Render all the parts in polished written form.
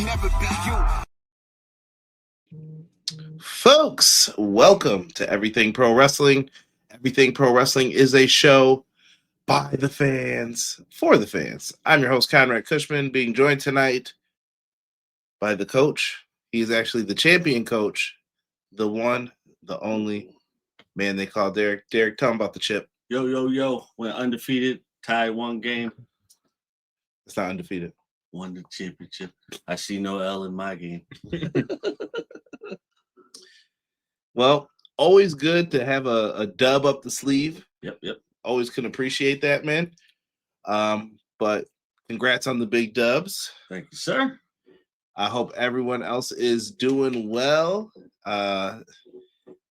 never be you. Folks, welcome to Everything Pro Wrestling. Everything Pro Wrestling is a show by the fans, for the fans. I'm your host, Conrad Cushman, being joined tonight by the coach. He's actually the champion coach, the one, the only man they call Derek. Derek, tell him about the chip. Yo. Went undefeated, tied one game. It's not undefeated. Won the championship. I see no L in my game. Well, always good to have a dub up the sleeve. Yep. Always can appreciate that, man. But congrats on the big dubs. Thank you, sir. I hope everyone else is doing well.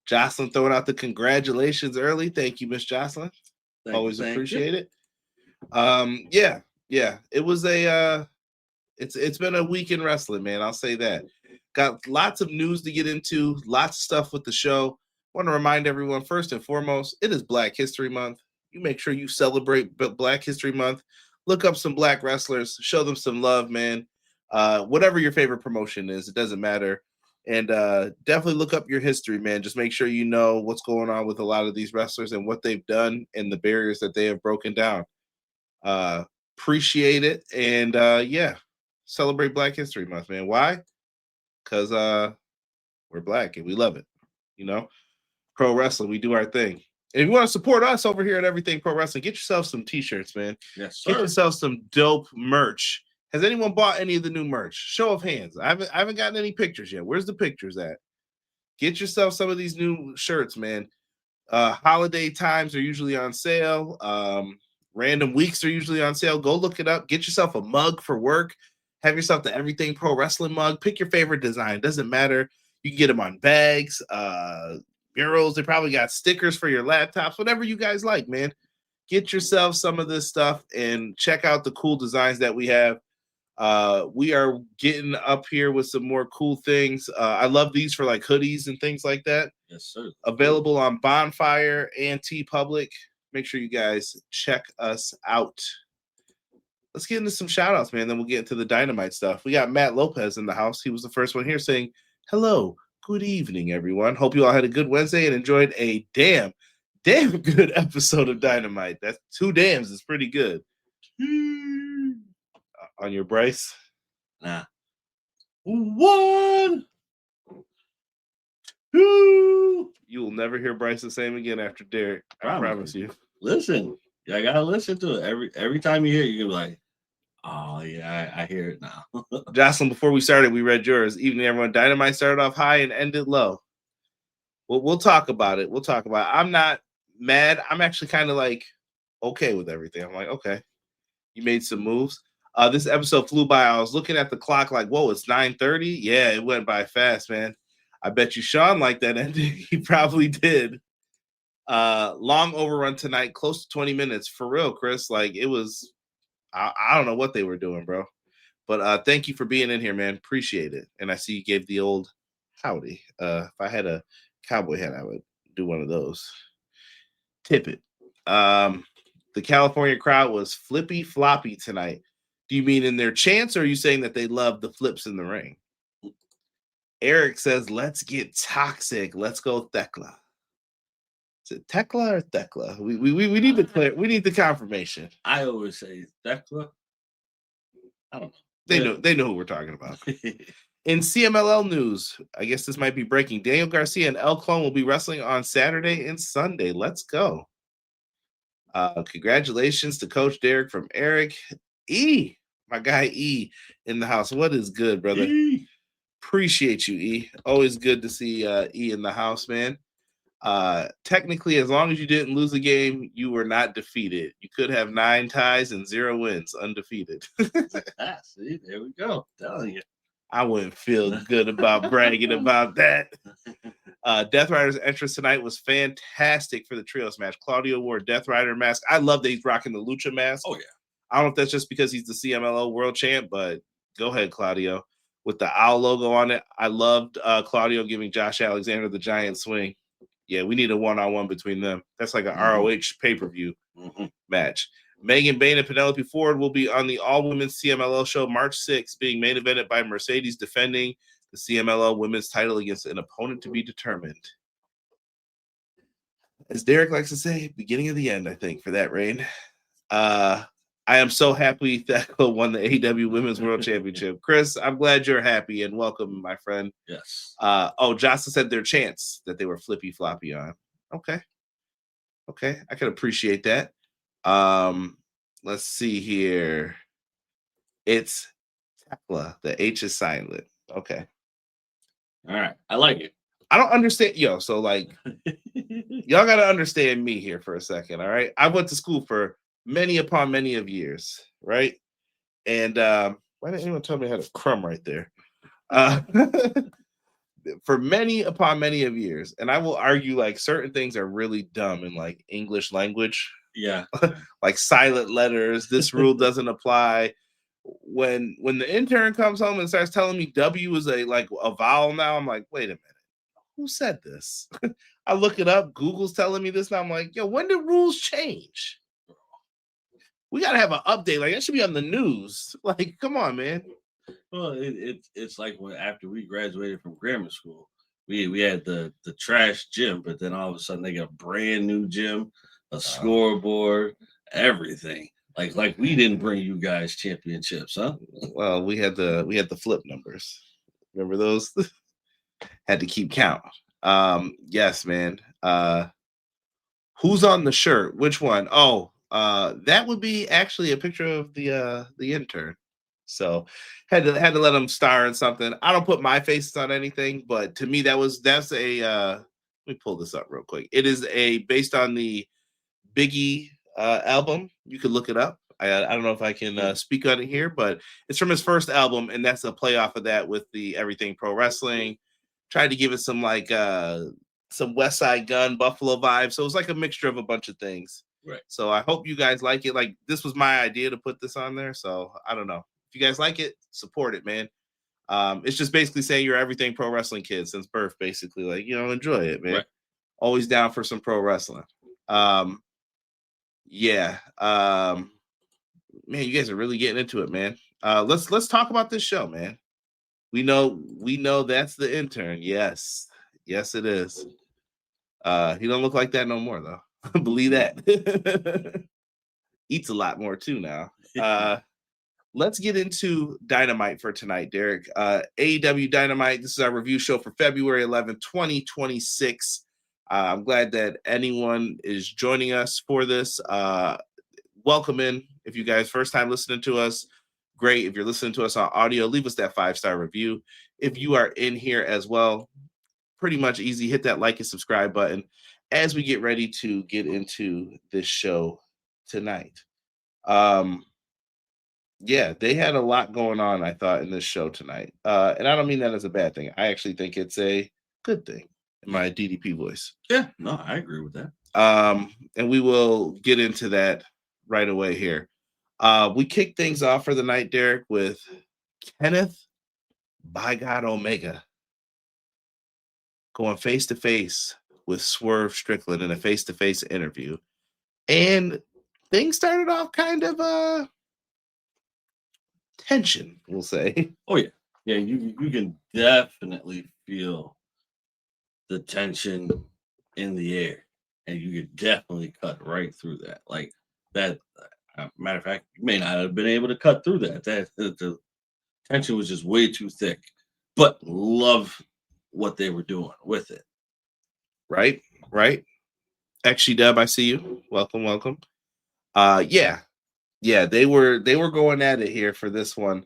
Jocelyn throwing out the congratulations early. Thank you, Miss Jocelyn. Always appreciate it. Yeah. It was it's been a week in wrestling, man. I'll say that. Got lots of news to get into, lots of stuff with the show. I want to remind everyone, first and foremost, it is Black History Month. You make sure you celebrate Black History Month. Look up some Black wrestlers, show them some love, man. Whatever your favorite promotion is, it doesn't matter. And definitely look up your history, man. Just make sure you know what's going on with a lot of these wrestlers and what they've done and the barriers that they have broken down. Appreciate it. And celebrate Black History Month, man. Why? Because we're Black and we love it. You know, pro wrestling, we do our thing. And if you want to support us over here at Everything Pro Wrestling, get yourself some t-shirts, man. Yes, sir. Get yourself some dope merch. Has anyone bought any of the new merch? Show of hands. I haven't gotten any pictures yet. Where's the pictures at? Get yourself some of these new shirts, man. Holiday times are usually on sale. Random weeks are usually on sale. Go look it up. Get yourself a mug for work. Have yourself the Everything Pro Wrestling mug. Pick your favorite design. Doesn't matter. You can get them on bags, murals. They probably got stickers for your laptops. Whatever you guys like, man. Get yourself some of this stuff and check out the cool designs that we have. We are getting up here with some more cool things. I love these for like hoodies and things like that. Yes, sir. Available on Bonfire and TeePublic. Make sure you guys check us out. Let's get into some shout outs, man. Then we'll get into the Dynamite stuff. We got Matt Lopez in the house. He was the first one here saying, hello, good evening, everyone. Hope you all had a good Wednesday and enjoyed a damn good episode of Dynamite. That's 2 dams. It's pretty good. On your Bryce? Nah. 1, 2. You will never hear Bryce the same again after Derek. I promise you. Listen, I gotta listen to it. Every time you hear it, you're like, oh yeah, I hear it now. Jocelyn, before we started, we read yours. Evening, everyone. Dynamite started off high and ended low. Well, we'll talk about it. I'm not mad. I'm actually kind of like okay with everything. I'm like, okay, you made some moves. This episode flew by. I was looking at the clock like, whoa, it's 9:30. Yeah, it went by fast, man. I bet you Sean liked that ending. He probably did. Long overrun tonight, close to 20 minutes. For real, Chris. Like, it was, I don't know what they were doing, bro. But thank you for being in here, man. Appreciate it. And I see you gave the old howdy. If I had a cowboy hat, I would do one of those. Tip it. The California crowd was flippy floppy tonight. Do you mean in their chants, or are you saying that they love the flips in the ring? Eric says, let's get toxic. Let's go Thekla. Is it Thekla or Thekla? We need the confirmation. I always say Thekla. I don't know. They know who we're talking about. In CMLL news, I guess this might be breaking. Daniel Garcia and El Clone will be wrestling on Saturday and Sunday. Let's go. Congratulations to Coach Derek from Eric. E, my guy E in the house. What is good, brother? E. Appreciate you, E. Always good to see E in the house, man. Technically, as long as you didn't lose a game, you were not defeated. You could have 9 ties and 0 wins, undefeated. See, there we go. I'm telling you. I wouldn't feel good about bragging about that. Death Rider's entrance tonight was fantastic for the trios match. Claudio wore a Death Rider mask. I love that he's rocking the Lucha mask. Oh, yeah. I don't know if that's just because he's the CMLL world champ, but go ahead, Claudio. With the owl logo on it, I loved Claudio giving Josh Alexander the giant swing. Yeah, we need a one-on-one between them. That's like an ROH pay-per-view match. Megan Bayne and Penelope Ford will be on the all-women's CMLL show March 6th, being main evented by Mercedes defending the CMLL women's title against an opponent to be determined. As Derek likes to say, beginning of the end, I think, for that reign. I am so happy Thekla won the AEW Women's World Championship. Kris, I'm glad you're happy and welcome, my friend. Yes. Jocelyn said their chance that they were flippy floppy on. Okay, I can appreciate that. Let's see here. It's Thekla. The H is silent. Okay. All right. I like it. I don't understand. So like, y'all got to understand me here for a second. All right. I went to school for many upon many of years. Right. And why didn't anyone tell me I had a crumb right there? For many upon many of years. And I will argue like certain things are really dumb in like English language. Yeah. Like silent letters. This rule doesn't apply. When the intern comes home and starts telling me W is a vowel now, I'm like, wait a minute. Who said this? I look it up. Google's telling me this. Now I'm like, when did rules change? We got to have an update. Like, that should be on the news. Like, come on, man. Well, it's like when after we graduated from grammar school, we had the trash gym, but then all of a sudden they got a brand new gym, a scoreboard, everything. Like we didn't bring you guys championships, huh? Well, we had the flip numbers. Remember those? Had to keep count. Yes, man. Who's on the shirt? Which one? Oh, that would be actually a picture of the intern. So had to let him star in something. I don't put my faces on anything, but to me that's a let me pull this up real quick. It is based on the Biggie album. You could look it up. I don't know if I can speak on it here, but it's from his first album, and that's a play off of that with the Everything Pro Wrestling. Tried to give it some some West Side Gun, Buffalo vibes. So it was like a mixture of a bunch of things. Right. So I hope you guys like it. Like, this was my idea to put this on there. So I don't know. If you guys like it, support it, man. It's just basically saying you're Everything Pro Wrestling kid since birth, basically. Like, enjoy it, man. Right. Always down for some pro wrestling. Yeah. Man, you guys are really getting into it, man. Let's talk about this show, man. We know that's the intern. Yes, it is. He don't look like that no more, though. Believe that. Eats a lot more too now. Let's get into Dynamite for tonight, Derek. AEW Dynamite. This is our review show for February 11th, 2026. I'm glad that anyone is joining us for this. Welcome in. If you guys first time listening to us, great. If you're listening to us on audio, leave us that 5-star review. If you are in here as well, pretty much easy. Hit that like and subscribe button as we get ready to get into this show tonight. Yeah, they had a lot going on, I thought, in this show tonight. And I don't mean that as a bad thing. I actually think it's a good thing in my DDP voice. Yeah, no, I agree with that. And we will get into that right away here. We kick things off for the night, Derek, with Kenneth by God Omega going face-to-face with Swerve Strickland in a face-to-face interview. And things started off kind of tension, we'll say. Oh, yeah. Yeah, you can definitely feel the tension in the air. And you could definitely cut right through that. Like that, matter of fact, you may not have been able to cut through that. The tension was just way too thick. But love what they were doing with it. Right. XG Dub, I see you. Welcome. Yeah, they were going at it here for this one.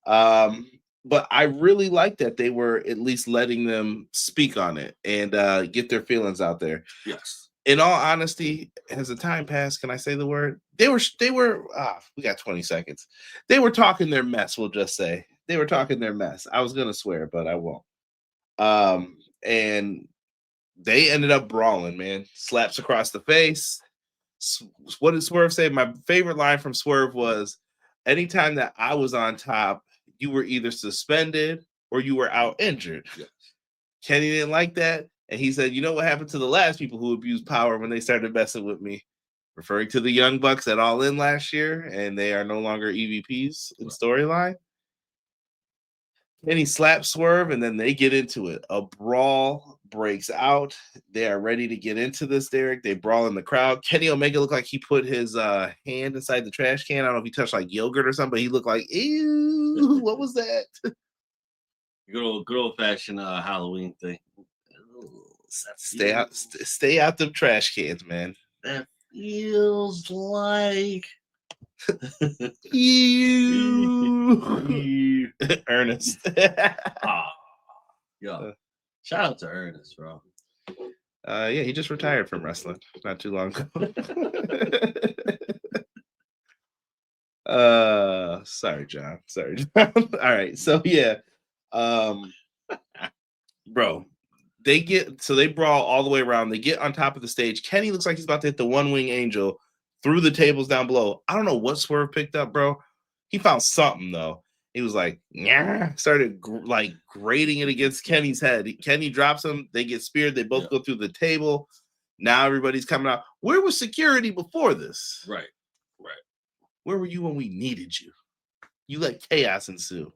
But I really like that they were at least letting them speak on it and get their feelings out there. Yes. In all honesty, has the time passed? Can I say the word? They were we got 20 seconds. They were talking their mess, we'll just say. They were talking their mess. I was going to swear, but I won't. And they ended up brawling, man. Slaps across the face. What did Swerve say? My favorite line from Swerve was, anytime that I was on top, you were either suspended or you were out injured. Yes. Kenny didn't like that. And he said, you know what happened to the last people who abused power when they started messing with me? referring to the Young Bucks at All In last year, and they are no longer EVPs in storyline. Kenny slaps Swerve, and then they get into it. A brawl breaks out. They are ready to get into this, Derek. They brawl in the crowd. Kenny Omega looked like he put his hand inside the trash can. I don't know if he touched like yogurt or something, but he looked like, ew, what was that? Good old fashioned Halloween thing. Stay out them trash cans, man. That feels like you, Ernest. Yo, shout out to Ernest, bro. Yeah, he just retired from wrestling not too long ago. Sorry, John. All right, so yeah, bro. They brawl all the way around. They get on top of the stage. Kenny looks like he's about to hit the one wing angel through the tables down below. I don't know what Swerve picked up, bro. He found something though. He was like, yeah, started grating it against Kenny's head. Kenny drops him. They get speared. They both go through the table. Now everybody's coming out. Where was security before this? Right. Where were you when we needed you? You let chaos ensue.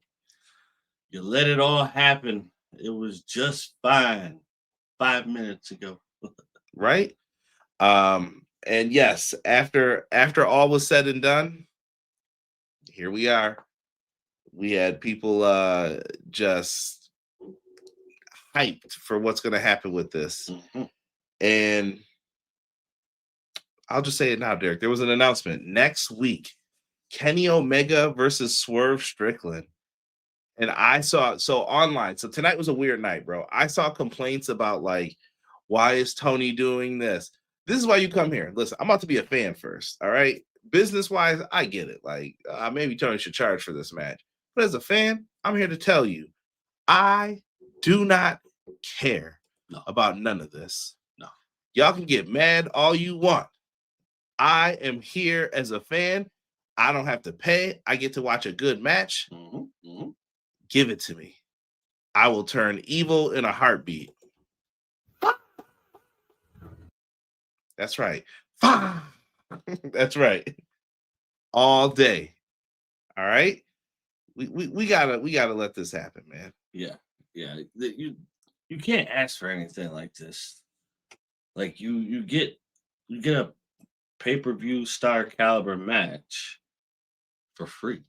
You let it all happen. It was just fine 5 minutes ago. Right? And yes, after all was said and done, here we are. We had people just hyped for what's going to happen with this. Mm-hmm. And I'll just say it now, Derek. There was an announcement next week. Kenny Omega versus Swerve Strickland. And I saw online. So tonight was a weird night, bro. I saw complaints about like, why is Tony doing this? This is why you come here. Listen, I'm about to be a fan first. All right. Business wise, I get it. Like maybe Tony should charge for this match. But as a fan, I'm here to tell you, I do not care about none of this. No. Y'all can get mad all you want. I am here as a fan. I don't have to pay. I get to watch a good match. Mm-hmm. Mm-hmm. Give it to me. I will turn evil in a heartbeat. That's right. That's right. All day. All right. We gotta let this happen, man. Yeah. You can't ask for anything like this. Like you get a pay-per-view star caliber match for free.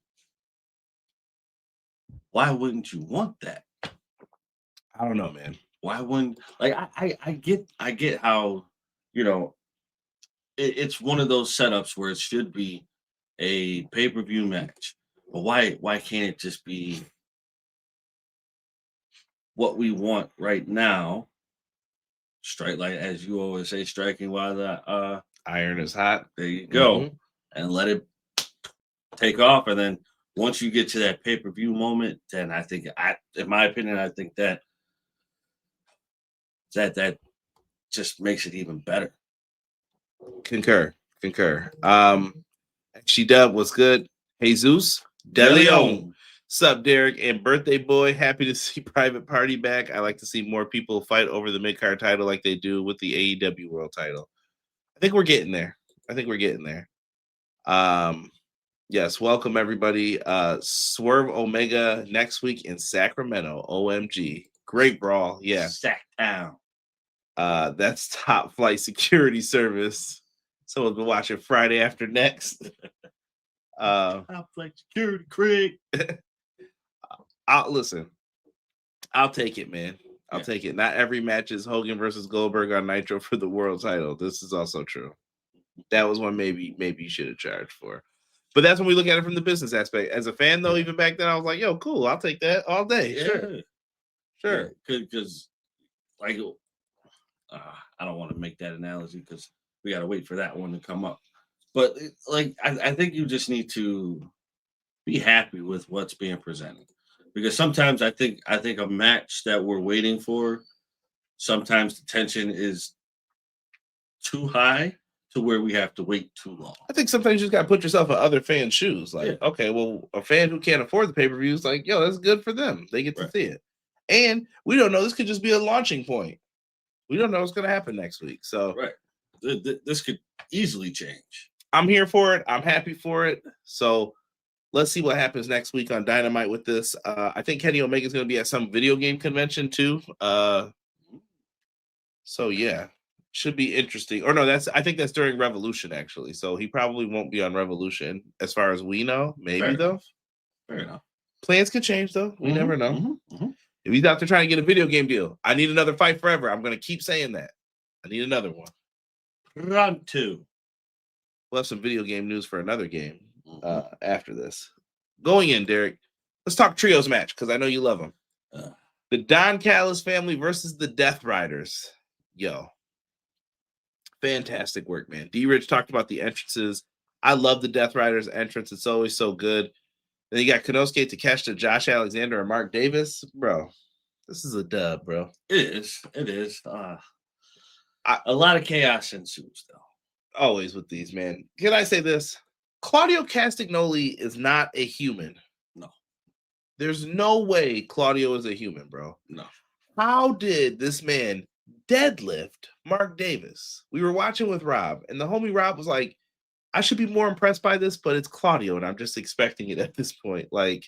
Why wouldn't you want that? I don't know, man. Why wouldn't I get how, it's one of those setups where it should be a pay-per-view match. But why can't it just be what we want right now? Strike, like as you always say, striking while the iron is hot. There you go. Mm-hmm. And let it take off. And then once you get to that pay-per-view moment, then I think, in my opinion, I think that just makes it even better. Concur. Dub was good. Jesus De Leon. Sup, Derek and birthday boy. Happy to see Private Party back. I like to see more people fight over the mid-card title like they do with the AEW World title. I think we're getting there. Yes, welcome everybody. Swerve Omega next week in Sacramento. OMG. Great brawl. Yeah. Sacktown. That's Top Flight Security Service. Someone's been watching Friday After Next. Top Flight Security, Craig. I'll take it, man. I'll take it. Not every match is Hogan versus Goldberg on Nitro for the world title. This is also true. That was one maybe you should have charged for. But that's when we look at it from the business aspect. As a fan, though, even back then, I was like, yo, cool. I'll take that all day. Yeah. Sure. Because, I don't want to make that analogy because we got to wait for that one to come up. But, I think you just need to be happy with what's being presented. Because sometimes I think a match that we're waiting for, sometimes the tension is too high to where we have to wait too long. I think sometimes you just got to put yourself in other fans' shoes. Okay, well, a fan who can't afford the pay-per-view is like, yo, that's good for them. They get to see it. And we don't know. This could just be a launching point. We don't know what's going to happen next week. So This could easily change. I'm here for it. I'm happy for it. So let's see what happens next week on Dynamite with this. I think Kenny Omega is going to be at some video game convention too. So yeah, should be interesting. Or no, I think that's during Revolution actually. So he probably won't be on Revolution as far as we know. Maybe though. Fair enough. Plans could change though. We never know. If he's out there trying to get a video game deal, I need another fight forever. I'm going to keep saying that. I need another one. Round 2. We'll have some video game news for another game after this. Going in, Derek, let's talk trios match because I know you love them. The Don Callis family versus the Death Riders. Yo. Fantastic work, man. D-Rich talked about the entrances. I love the Death Riders entrance. It's always so good. Then you got Konosuke Takeshita, Josh Alexander, and Mark Davis. Bro, this is a dub, bro. It is. A lot of chaos ensues, though. Always with these, man. Can I say this? Claudio Castagnoli is not a human. No. There's no way Claudio is a human, bro. No. How did this man deadlift Mark Davis? We were watching with Rob, and the homie Rob was like, I should be more impressed by this, but it's Claudio, and I'm just expecting it at this point. Like,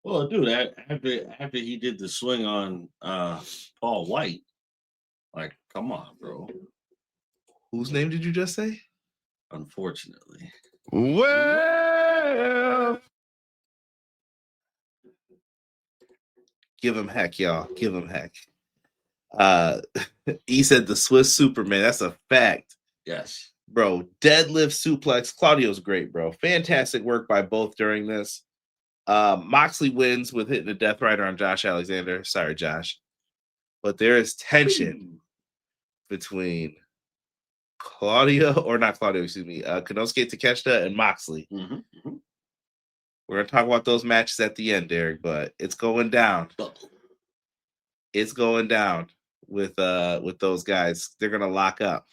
well, dude, after he did the swing on Paul White, like, come on, bro. Whose name did you just say? Unfortunately. Well, give him heck, y'all. Give him heck. He said the Swiss Superman. That's a fact. Yes. Bro, deadlift suplex. Claudio's great, bro. Fantastic work by both during this. Moxley wins with hitting the Death Rider on Josh Alexander. Sorry, Josh. But there is tension between Konosuke Takeshita and Moxley. We're going to talk about those matches at the end, Derek, but it's going down. It's going down with those guys. They're going to lock up.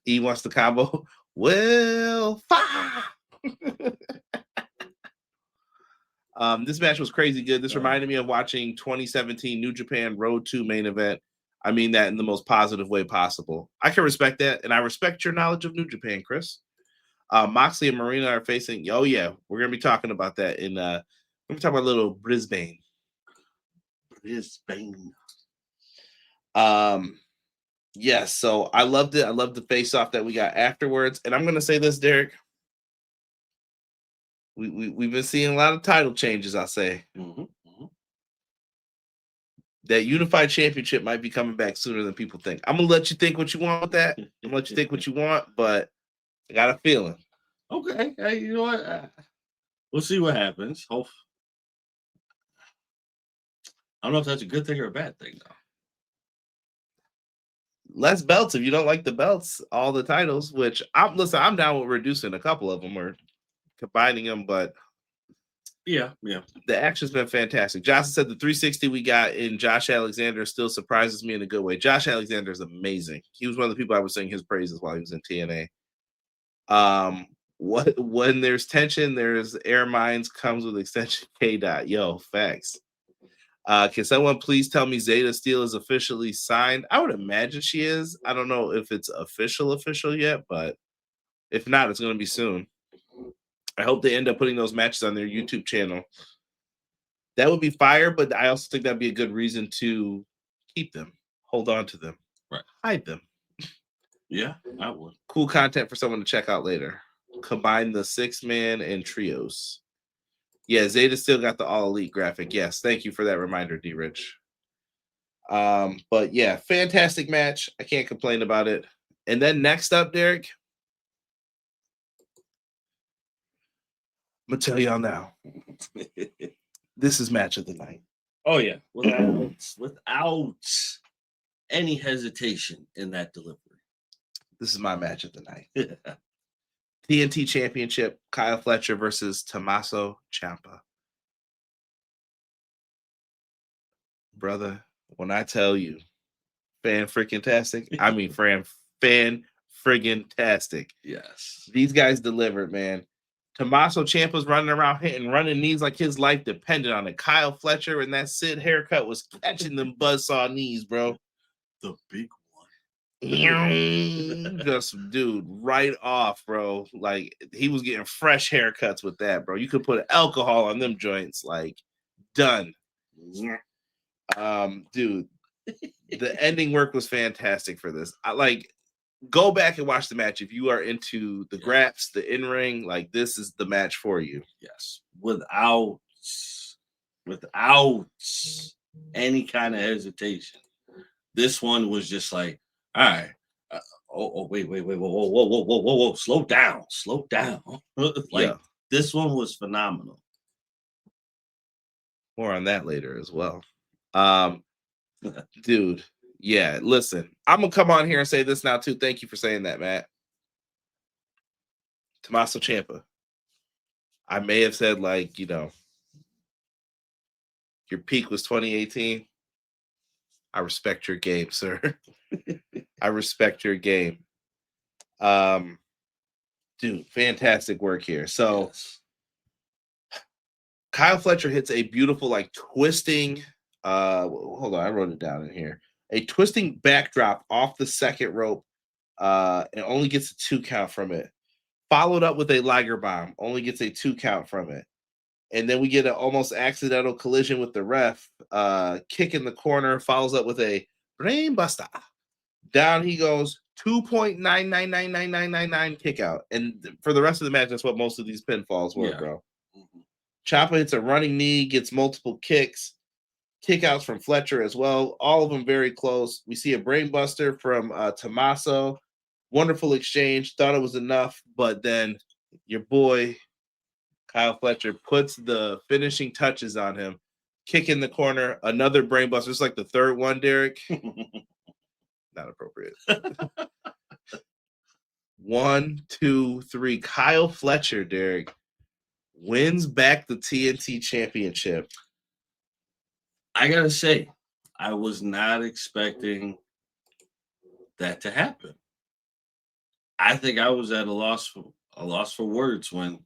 He wants the combo. Well, fire! This match was crazy good. This reminded me of watching 2017 New Japan Road 2 main event. I mean that in the most positive way possible. I can respect that, and I respect your knowledge of New Japan, Chris. Moxley and Marina are facing. Oh yeah, we're gonna be talking about that in. We're gonna talk about a little Brisbane. Yes, so I loved it. I loved the face-off that we got afterwards. And I'm gonna say this, Derek. We've been seeing a lot of title changes, I'll say. That unified championship might be coming back sooner than people think. I'm gonna let you think what you want with that. I'm gonna let you think what you want, but I got a feeling. Okay. Hey, you know what? We'll see what happens. I don't know if that's a good thing or a bad thing, though. Less belts if you don't like the belts, all the titles, which I'm down with reducing a couple of them or combining them, but yeah. The action's been fantastic. Johnson said the 360 we got in Josh Alexander still surprises me in a good way. Josh Alexander is amazing. He was one of the people I was saying his praises while he was in TNA. When there's tension, there's air mines comes with extension K dot. Yo, facts. Can someone please tell me Zeta Steel is officially signed? I would imagine she is. I don't know if it's official yet, but if not, it's going to be soon. I hope they end up putting those matches on their YouTube channel. That would be fire, but I also think that'd be a good reason to keep them, hold on to them, right? Hide them. Yeah, I would. Cool content for someone to check out later. Combine the 6-man and trios. Yeah, Zeta still got the All Elite graphic. Yes, thank you for that reminder, D. Rich. But yeah, fantastic match. I can't complain about it. And then next up, Derek, I'm gonna tell y'all now. This is match of the night. Oh yeah, without any hesitation in that delivery. This is my match of the night. TNT Championship, Kyle Fletcher versus Tomasso Ciampa. Brother, when I tell you, fan-freaking-tastic, I mean fan-friggin-tastic. Yes. These guys delivered, man. Tomasso Ciampa's running around hitting running knees like his life depended on it. Kyle Fletcher and that Sid haircut was catching them buzzsaw knees, bro. the big one. Just dude, right off, bro. Like he was getting fresh haircuts with that, bro. You could put alcohol on them joints, like done. Dude, the ending work was fantastic for this. I like go back and watch the match if you are into the graps, the in-ring, like this is the match for you. Yes. Without any kind of hesitation. This one was just like, all right. Wait, whoa, slow down. Like this one was phenomenal. More on that later as well. Dude, yeah, listen, I'm gonna come on here and say this now too. Thank you for saying that, Matt. Tomasso Ciampa. I may have said like, your peak was 2018. I respect your game, sir. I respect your game. Dude, fantastic work here. So Kyle Fletcher hits a beautiful, like twisting. Hold on, I wrote it down in here. A twisting backdrop off the second rope. And only gets a 2 count from it. Followed up with a Liger bomb, only gets a 2 count from it. And then we get an almost accidental collision with the ref. Kick in the corner, follows up with a brain buster. Down he goes, 2.999999 kick out. And for the rest of the match, that's what most of these pinfalls were, bro. Ciampa hits a running knee, gets multiple kicks, kickouts from Fletcher as well. All of them very close. We see a brain buster from Tomasso. Wonderful exchange. Thought it was enough, but then your boy Kyle Fletcher puts the finishing touches on him. Kick in the corner, another brain buster. It's like the third one, Derek. Not appropriate. 1, 2, 3. Kyle Fletcher, Derek, wins back the TNT Championship. I gotta say, I was not expecting that to happen. I think I was at a loss for words when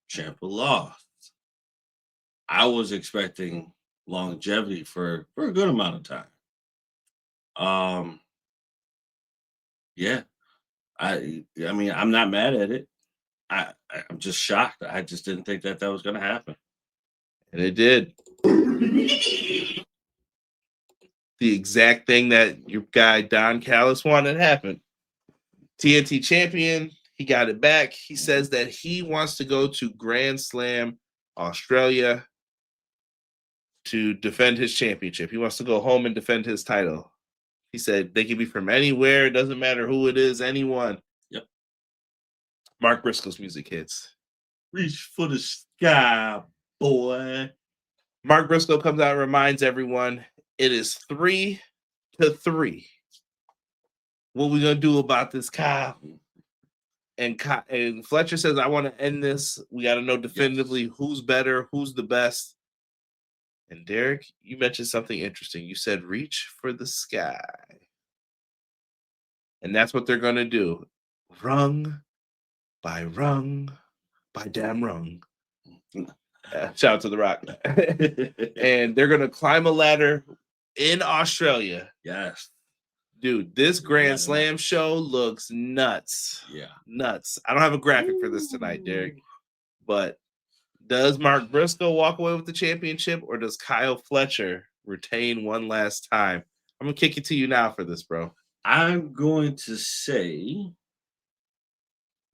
Ciampa lost. I was expecting longevity for a good amount of time. I mean, I'm not mad at it. I'm just shocked. I just didn't think that was going to happen. And it did. The exact thing that your guy Don Callis wanted happened. TNT champion, he got it back. He says that he wants to go to Grand Slam, Australia, to defend his championship. He wants to go home and defend his title. He said they can be from anywhere. It doesn't matter who it is, anyone. Yep. Mark Briscoe's music hits. Reach for the sky, boy. Mark Briscoe comes out and reminds everyone it is 3-3. What we gonna do about this, Kyle? And Fletcher says, I want to end this. We got to know definitively who's better, who's the best. And Derek, you mentioned something interesting. You said reach for the sky. And that's what they're going to do. Rung by damn rung. Shout out to The Rock. And they're going to climb a ladder in Australia. Yes. Dude, this Grand Slam show looks nuts. Yeah. Nuts. I don't have a graphic for this tonight, Derek. But does Mark Briscoe walk away with the championship, or does Kyle Fletcher retain one last time? I'm going to kick it to you now for this, bro. I'm going to say,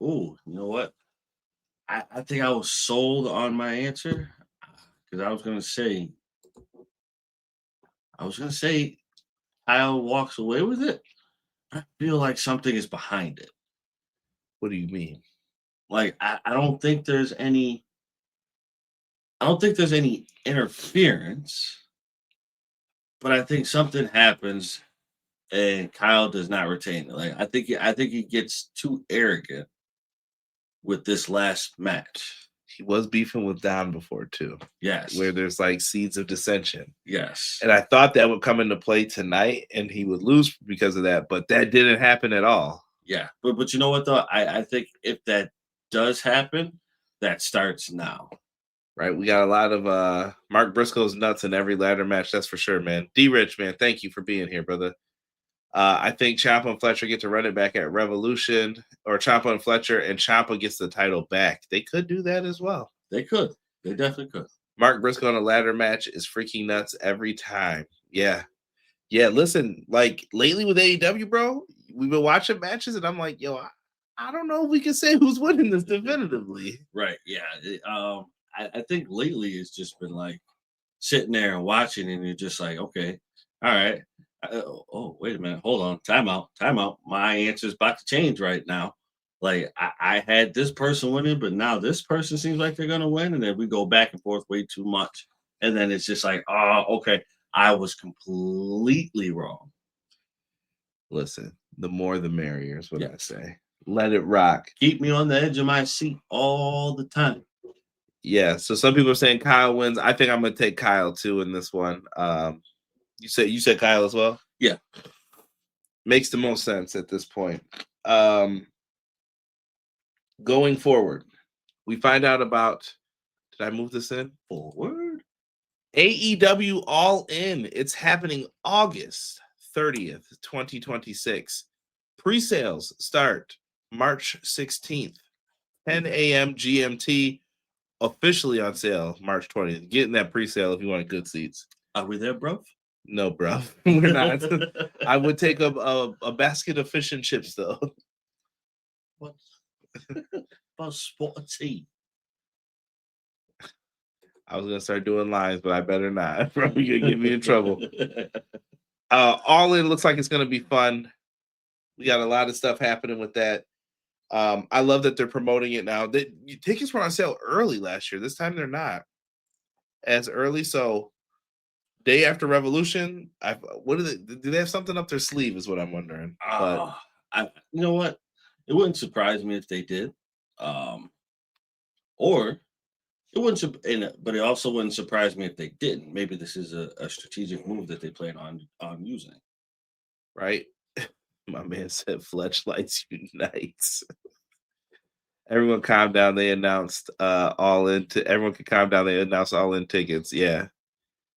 you know what? I think I was sold on my answer because I was going to say Kyle walks away with it. I feel like something is behind it. What do you mean? Like, I don't think there's any interference, but I think something happens and Kyle does not retain it. Like, I think he gets too arrogant with this last match. He was beefing with Don before too. Yes. Where there's like seeds of dissension. Yes. And I thought that would come into play tonight and he would lose because of that, but that didn't happen at all. Yeah. But you know what though? I think if that does happen, that starts now. Right. We got a lot of Mark Briscoe's nuts in every ladder match. That's for sure, man. D Rich, man. Thank you for being here, brother. I think Ciampa and Fletcher get to run it back at Revolution, or Ciampa and Fletcher, and Ciampa gets the title back. They could do that as well. They could. They definitely could. Mark Briscoe in a ladder match is freaking nuts every time. Yeah. Yeah, listen, like lately with AEW, bro, we've been watching matches, and I'm like, yo, I don't know if we can say who's winning this definitively. Right. Yeah. I think lately it's just been like sitting there and watching, and you're just like, okay, all right. Oh, wait a minute. Hold on. Time out. My answer's about to change right now. Like I had this person winning, but now this person seems like they're gonna win, and then we go back and forth way too much, and then it's just like, oh, okay, I was completely wrong. Listen, the more the merrier is what I say. Let it rock. Keep me on the edge of my seat all the time. Yeah. So some people are saying Kyle wins. I think I'm gonna take Kyle too in this one. You said Kyle as well? Yeah. Makes the most sense at this point. Going forward, we find out about, did I move this in? Forward. AEW All In. It's happening August 30th, 2026. Pre-sales start March 16th, 10 a.m. GMT. Officially on sale March 20th. Get in that pre-sale if you want good seats. Are we there, bro? No, bro. We're not. I would take a basket of fish and chips, though. What? About spot of tea. I was gonna start doing lines, but I better not. Probably gonna get me in trouble. All In looks like it's gonna be fun. We got a lot of stuff happening with that. I love that they're promoting it now. Tickets were on sale early last year. This time they're not as early. So day after Revolution, do they have something up their sleeve? Is what I'm wondering. But you know what? It wouldn't surprise me if they did, or it wouldn't. But it also wouldn't surprise me if they didn't. Maybe this is a strategic move that they plan on using. Right. My man said Fletch Lights Unites. Everyone calm down. They announced All In. Everyone can calm down. They announced All In tickets. Yeah.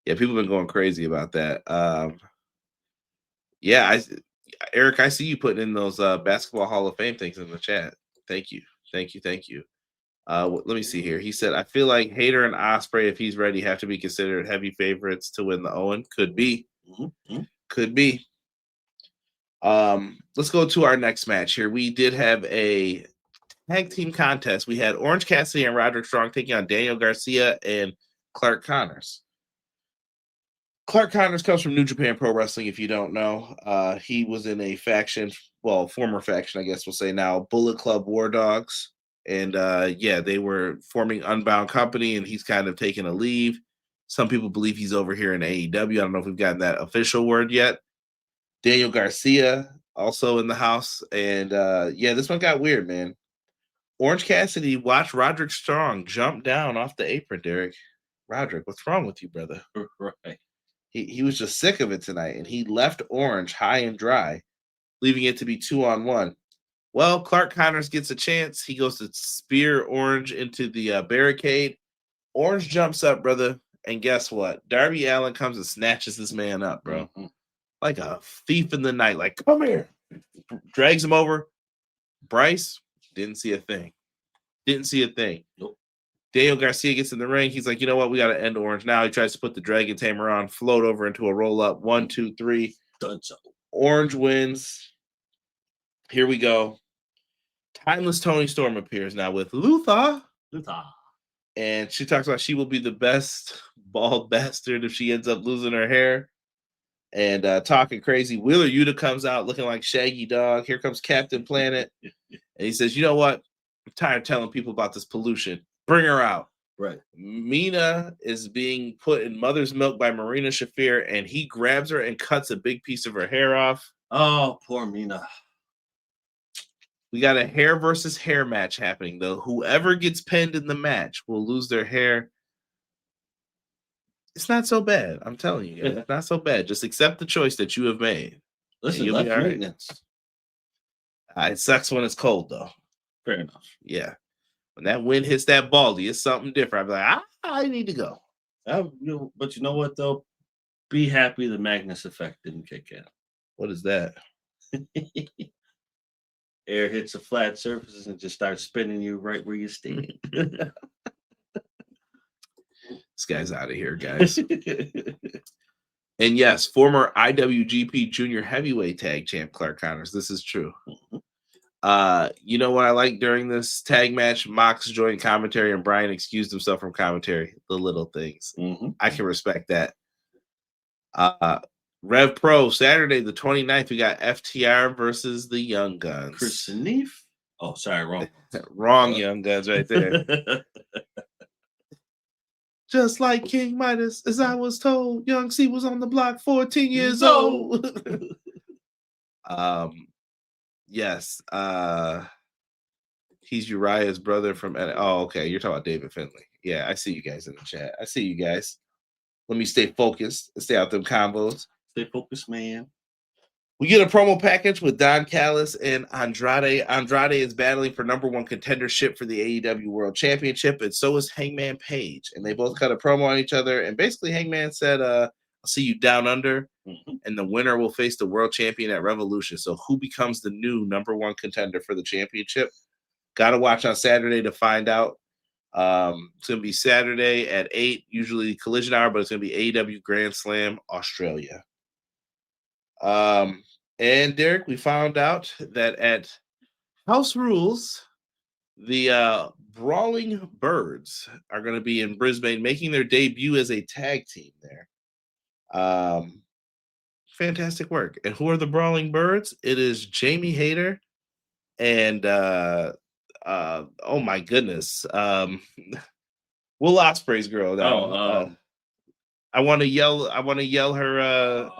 People have been going crazy about that. Eric, I see you putting in those Basketball Hall of Fame things in the chat. Thank you. Let me see here. He said, I feel like Hayter and Ospreay, if he's ready, have to be considered heavy favorites to win the Owen. Could be. Mm-hmm. Could be. Let's go to our next match here. We did have a tag team contest. We had Orange Cassidy and Roderick Strong taking on Daniel Garcia and Clark Connors. Clark Connors comes from New Japan Pro Wrestling, if you don't know. He was in a faction, former faction, I guess we'll say now, Bullet Club War Dogs. And they were forming Unbound Company, and he's kind of taking a leave. Some people believe he's over here in AEW. I don't know if we've gotten that official word yet. Daniel Garcia also in the house. And this one got weird, man. Orange Cassidy watched Roderick Strong jump down off the apron, Derek. Roderick, what's wrong with you, brother? Right. He was just sick of it tonight, and he left Orange high and dry, leaving it to be 2-on-1. Well, Clark Connors gets a chance. He goes to spear Orange into the barricade. Orange jumps up, brother, and guess what? Darby Allin comes and snatches this man up, bro. Mm-hmm. Like a thief in the night. Like, come here. Drags him over. Bryce didn't see a thing. Nope. Daniel Garcia gets in the ring. He's like, you know what? We got to end Orange now. He tries to put the Dragon Tamer on, float over into a roll-up. 1, 2, 3. Done so. Orange wins. Here we go. Timeless Toni Storm appears now with Luther. And she talks about she will be the best bald bastard if she ends up losing her hair. And talking crazy. Wheeler Yuta comes out looking like Shaggy Dog. Here comes Captain Planet. And he says, you know what? I'm tired of telling people about this pollution. Bring her out. Right. Mina is being put in mother's milk by Marina Shafir, and he grabs her and cuts a big piece of her hair off. Oh, poor Mina. We got a hair versus hair match happening, though. Whoever gets pinned in the match will lose their hair. It's not so bad. I'm telling you guys. It's not so bad. Just accept the choice that you have made. Listen, left maintenance. It sucks when it's cold, though. Fair enough. Yeah. When that wind hits that baldy, it's something different. I'd be like, I need to go. But you know what, though? Be happy the Magnus effect didn't kick in. What is that? Air hits a flat surface and just starts spinning you right where you stand. This guy's out of here, guys. And yes, former IWGP Junior Heavyweight Tag Champ Clark Connors. This is true. You know what I like during this tag match? Mox joined commentary and Brian excused himself from commentary. The little things. I can respect that. Rev Pro, Saturday the 29th, we got FTR versus the Young Guns. Chris and Neef? Oh, sorry, wrong. Wrong Young Guns right there. Just like King Midas, as I was told, Young C was on the block 14 years old. Yes. He's Uriah's brother from... Oh, okay. You're talking about David Finley. Yeah, I see you guys in the chat. I see you guys. Let me stay focused and stay out them combos. Stay focused, man. We get a promo package with Don Callis and Andrade. Andrade is battling for #1 contendership for the AEW World Championship, and so is Hangman Page. And they both cut a promo on each other. And basically, Hangman said, I'll see you down under, and the winner will face the world champion at Revolution. So who becomes the new #1 contender for the championship? Got to watch on Saturday to find out. It's going to be Saturday at 8, usually Collision Hour, but it's going to be AEW Grand Slam Australia. And Derek, we found out that at House Rules, the Brawling Birds are going to be in Brisbane, making their debut as a tag team there. Fantastic work. And who are the Brawling Birds? It is Jamie Hayter and oh my goodness, Will Ospreay's girl. I want to yell her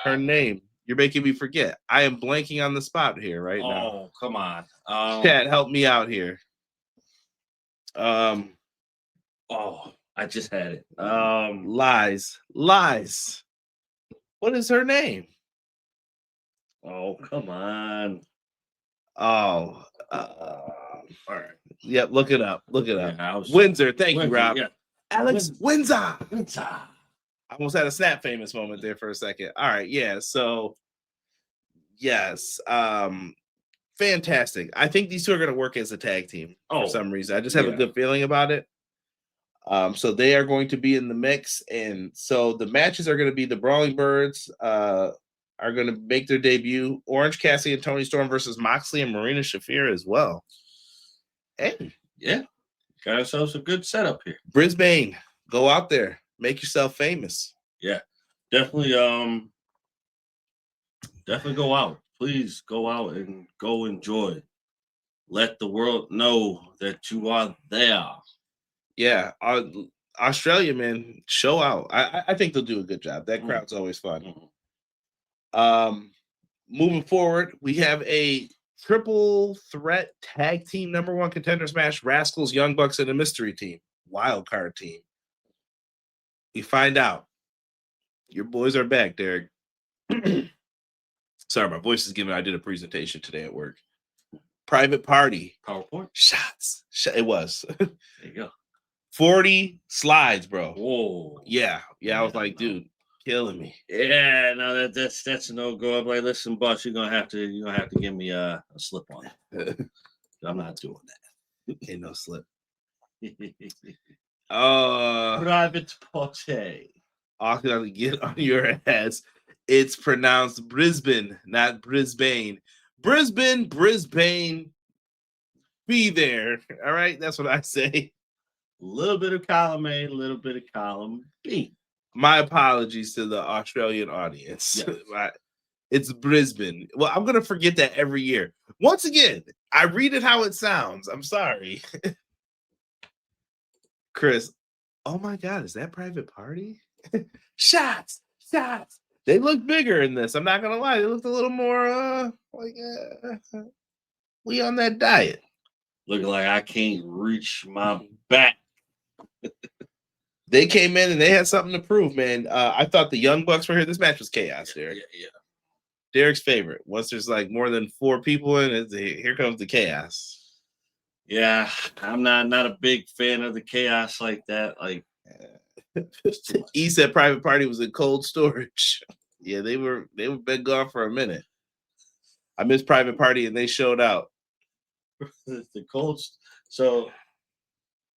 her name. You're making me forget. I am blanking on the spot here right now. Oh, come on. Chad, help me out here. I just had it. Lies. What is her name? Oh, come on. Oh, all right. Yep, look it up. Yeah, Windsor. Thank you, Rob. Yeah. Alex Windsor. I almost had a Snap Famous moment there for a second. All right, yeah. So, yes, fantastic. I think these two are going to work as a tag team for some reason. I just have a good feeling about it. So they are going to be in the mix, and so the matches are going to be the Brawling Birds are going to make their debut. Orange Cassidy and Tony Storm versus Moxley and Marina Shafir as well. Hey, yeah, got ourselves a good setup here. Brisbane, go out there, make yourself famous. Yeah, definitely. Definitely go out. Please go out and go enjoy. Let the world know that you are there. Yeah, Australia, man, show out. I think they'll do a good job. That crowd's always fun. Moving forward, we have a triple threat tag team #1 contenders match: Rascalz, Young Bucks, and a mystery team, wild card team. We find out your boys are back, Derek. Sorry, my voice is giving. I did a presentation today at work. Private Party. PowerPoint? Shots. It was. There you go. 40 slides, bro. Whoa. Yeah. I was like, dude, killing me. Yeah, no, that's a no go. I'm like, listen, boss, you're gonna have to give me a slip on it. I'm not doing that. Ain't no slip. Private Party. I'm gonna get on your ass. It's pronounced Brisbane, not Brisbane. Brisbane. Be there. All right, that's what I say. A little bit of column A, a little bit of column B. My apologies to the Australian audience. Yes. It's Brisbane. Well, I'm going to forget that every year. Once again, I read it how it sounds. I'm sorry. Chris, oh my God, is that Private Party? Shots. They look bigger in this. I'm not going to lie. They looked a little more we on that diet. Looking like I can't reach my back. They came in and they had something to prove, man. I thought the Young Bucks were here. This match was chaos, Derek. Yeah. Derek's favorite. Once there's like more than 4 people in it, here comes the chaos. Yeah, I'm not a big fan of the chaos like that. Like, E said Private Party was in cold storage. Yeah, they were been gone for a minute. I missed Private Party and they showed out. the cold. So,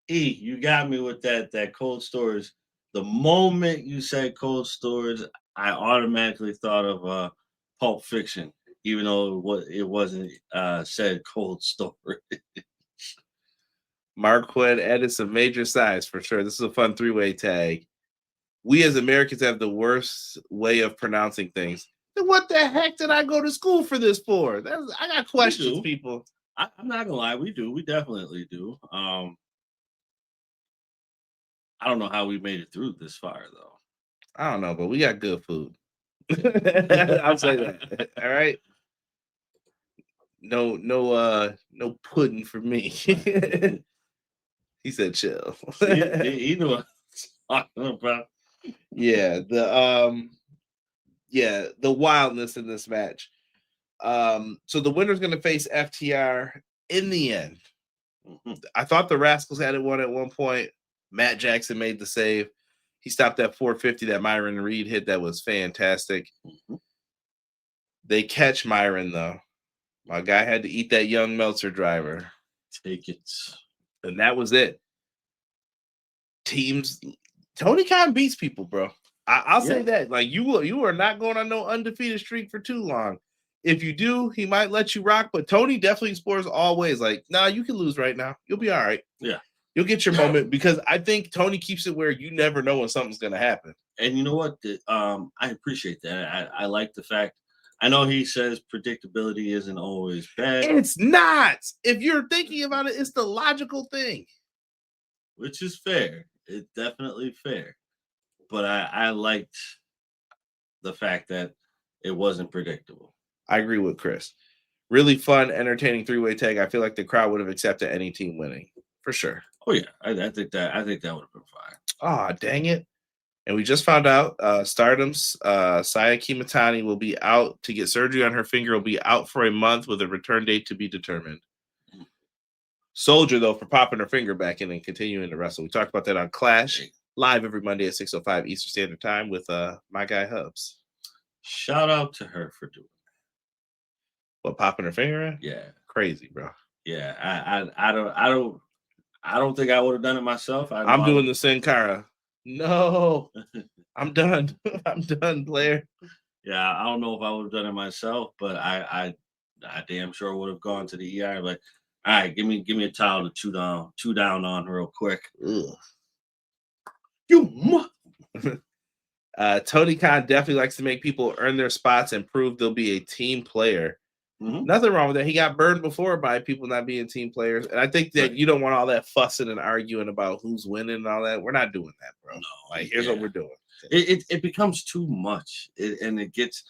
you got me with that cold storage. The moment you said cold storage, I automatically thought of Pulp Fiction, even though it wasn't said cold storage. Marquette added some major size for sure. This is a fun three-way tag. We as Americans have the worst way of pronouncing things. Then what the heck did I go to school for this for? I got questions, people. I'm not gonna lie, we do. We definitely do. I don't know how we made it through this far though. I don't know, but we got good food. I'll say that. All right. No pudding for me. He said chill. He knew what I was talking about. Yeah, the wildness in this match. So the winner's gonna face FTR in the end. I thought the Rascalz had it won at one point. Matt Jackson made the save. He stopped that 450 that Myron Reed hit. That was fantastic. They catch Myron though. My guy had to eat that young Meltzer driver. Take it. And that was it. Tony Khan beats people, bro. I'll say that. Like you are not going on no undefeated streak for too long. If you do, he might let you rock, but Tony definitely explores all ways. Like, nah, you can lose right now. You'll be all right. Yeah. You'll get your moment because I think Tony keeps it where you never know when something's going to happen. And you know what? I appreciate that. I like the fact. I know he says predictability isn't always bad. It's not. If you're thinking about it, it's the logical thing. Which is fair. It's definitely fair. But I liked the fact that it wasn't predictable. I agree with Chris. Really fun, entertaining three-way tag. I feel like the crowd would have accepted any team winning for sure. Oh yeah, I think that would have been fine. Oh, dang it. And we just found out Stardom's Saya Kimatani will be out to get surgery on her finger, will be out for a month with a return date to be determined. Soldier, though, for popping her finger back in and continuing to wrestle. We talked about that on Clash, live every Monday at 6:05 Eastern Standard Time with my guy Hubs. Shout out to her for doing that. What, popping her finger in? Yeah. Crazy, bro. Yeah, I don't think I would have done it myself. I'm doing the Sin Cara. No, I'm done. I'm done, player. Yeah, I don't know if I would have done it myself, but I damn sure would have gone to the ER. Like, all right, give me a towel to chew down on real quick. Ugh. Tony Khan definitely likes to make people earn their spots and prove they'll be a team player. Nothing wrong with that. He got burned before by people not being team players. And I think that you don't want all that fussing and arguing about who's winning and all that. We're not doing that, bro. No, like, here's what we're doing. It becomes too much, and it gets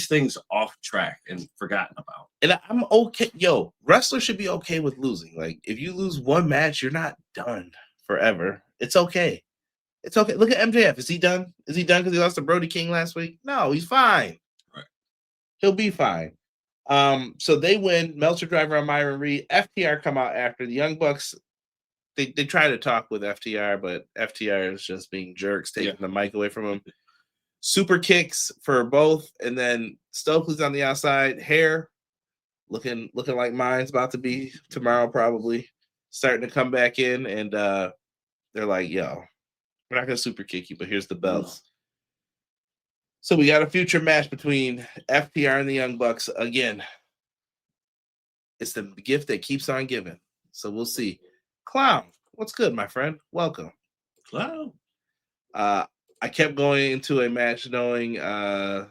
things off track and forgotten about. And I'm okay. Yo, wrestlers should be okay with losing. Like, if you lose one match, you're not done forever. It's okay. It's okay. Look at MJF. Is he done? Is he done because he lost to Brody King last week? No, he's fine. Right. He'll be fine. So they win. Meltzer driver on Myron Reed. FTR come out after the Young Bucks. They try to talk with FTR, but FTR is just being jerks, taking the mic away from him. Super kicks for both, and then Stokely's on the outside. Hair looking like mine's about to be tomorrow, probably starting to come back in, and they're like, "Yo, we're not gonna super kick you, but here's the belts." No. So we got a future match between FTR and the Young Bucks again. It's the gift that keeps on giving. So we'll see. Clown, what's good, my friend? Welcome. Clown. I kept going into a match knowing I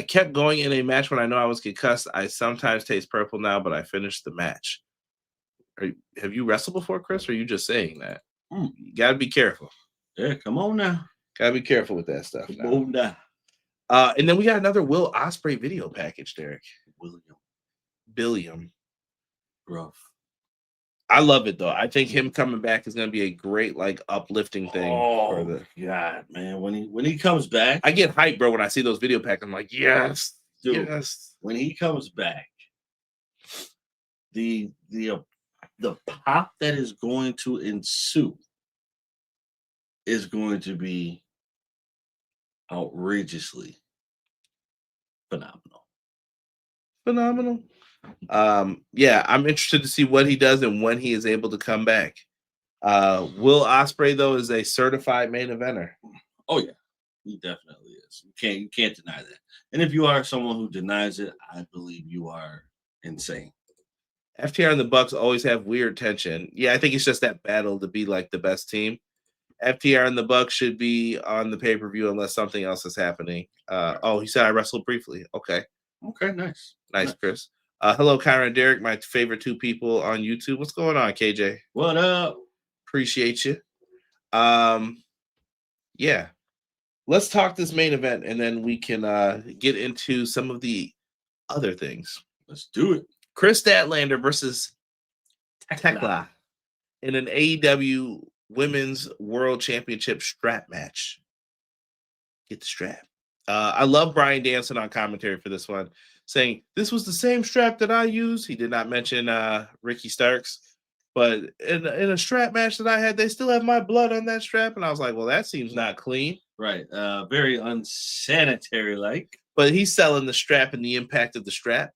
kept going in a match when I know I was concussed. I sometimes taste purple now, but I finished the match. Have you wrestled before, Chris, or are you just saying that? You gotta be careful. Yeah, come on now. Gotta be careful with that stuff. Come on now. And then we got another Will Ospreay video package, Derek. Billiam. Rough. I love it though. I think him coming back is gonna be a great, like, uplifting thing. Oh God, man! When he comes back, I get hyped, bro. When I see those video packs, I'm like, yes, dude. Yes. When he comes back, the pop that is going to ensue is going to be outrageously phenomenal. Phenomenal. Yeah, I'm interested to see what he does and when he is able to come back. Will Ospreay, though, is a certified main eventer. Oh yeah, he definitely is. You can't deny that. And if you are someone who denies it, I believe you are insane. FTR and the Bucks always have weird tension. Yeah, I think it's just that battle to be like the best team. FTR and the Bucks should be on the pay-per-view unless something else is happening. Oh, he said I wrestled briefly. Okay, Nice, Chris. Hello, Kyron and Derek, my favorite two people on YouTube. What's going on, KJ? What up? Appreciate you. Yeah, let's talk this main event, and then we can get into some of the other things. Let's do it. Kris Statlander versus Thekla in an AEW Women's World Championship strap match. Get the strap. I love Bryan Danielson on commentary for this one, saying this was the same strap that I used. He did not mention Ricky Starks, but in a strap match that I had, they still have my blood on that strap. And I was like, well, that seems not clean. Right. Very unsanitary-like. But he's selling the strap and the impact of the strap.